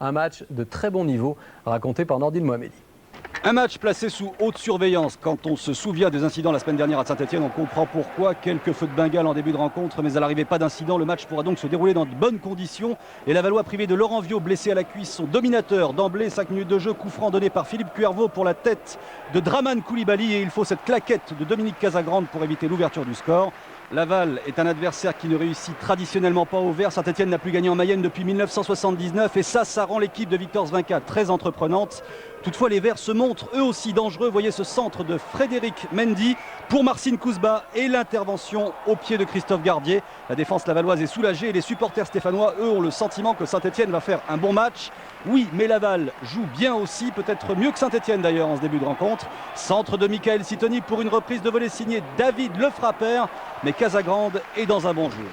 Un match de très bon niveau raconté par Nordine Mohamedi. Un match placé sous haute surveillance. Quand on se souvient des incidents la semaine dernière à Saint-Etienne, on comprend pourquoi. Quelques feux de Bengale en début de rencontre, mais à l'arrivée pas d'incident. Le match pourra donc se dérouler dans de bonnes conditions. Les Lavallois, privés de Laurent Viot, blessé à la cuisse, sont dominateurs d'emblée. 5 minutes de jeu, coup franc donné par Philippe Cuervaux pour la tête de Draman Koulibaly. Et il faut cette claquette de Dominique Casagrande pour éviter l'ouverture du score. Laval est un adversaire qui ne réussit traditionnellement pas au vert. Saint-Etienne n'a plus gagné en Mayenne depuis 1979 et ça rend l'équipe de Victor Zvinka très entreprenante. Toutefois, les Verts se montrent eux aussi dangereux. Voyez ce centre de Frédéric Mendy pour Marcin Kouzba et l'intervention au pied de Christophe Gardier. La défense lavalloise est soulagée et les supporters stéphanois, eux, ont le sentiment que Saint-Etienne va faire un bon match. Oui, mais Laval joue bien aussi, peut-être mieux que Saint-Etienne d'ailleurs en ce début de rencontre. Centre de Michael Sitoni pour une reprise de volée signée David Lefrappert, mais Casagrande est dans un bon jour.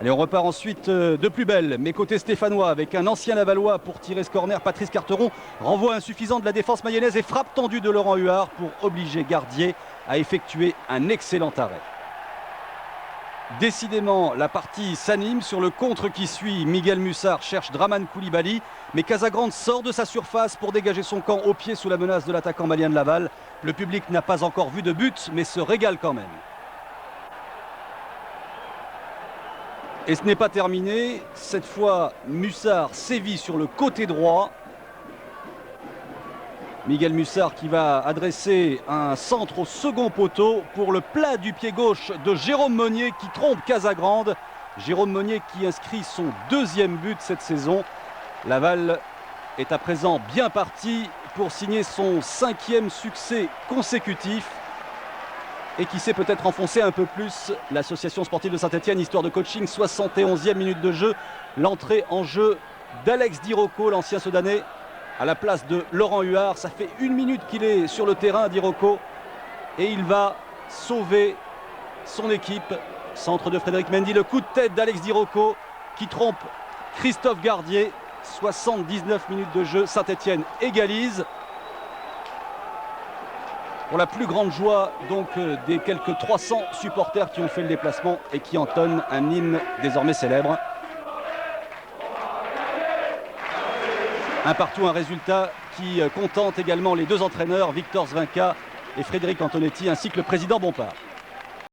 Allez, on repart ensuite de plus belle, mais côté stéphanois, avec un ancien Lavallois pour tirer ce corner. Patrice Carteron renvoie insuffisant de la défense mayonnaise et frappe tendue de Laurent Huard pour obliger Gardier à effectuer un excellent arrêt. Décidément, la partie s'anime sur le contre qui suit. Miguel Mussard cherche Draman Koulibaly, mais Casagrande sort de sa surface pour dégager son camp au pied sous la menace de l'attaquant malien de Laval. Le public n'a pas encore vu de but, mais se régale quand même. Et ce n'est pas terminé. Cette fois, Mussard sévit sur le côté droit. Miguel Mussard qui va adresser un centre au second poteau pour le plat du pied gauche de Jérôme Monnier qui trompe Casagrande. Jérôme Monnier qui inscrit son deuxième but cette saison. Laval est à présent bien parti pour signer son 5e succès consécutif et qui sait peut-être enfoncer un peu plus l'association sportive de Saint-Etienne. Histoire de coaching, 71e minute de jeu. L'entrée en jeu d'Alex Di Rocco, l'ancien Sedanais, à la place de Laurent Huard. Ça fait 1 minute qu'il est sur le terrain, Di Rocco, et il va sauver son équipe. Centre de Frédéric Mendy, le coup de tête d'Alex Di Rocco qui trompe Christophe Gardier. 79 minutes de jeu, Saint-Etienne égalise. Pour la plus grande joie donc des quelques 300 supporters qui ont fait le déplacement et qui entonnent un hymne désormais célèbre. Un partout, un résultat qui contente également les deux entraîneurs, Victor Zvinka et Frédéric Antonetti, ainsi que le président Bompard.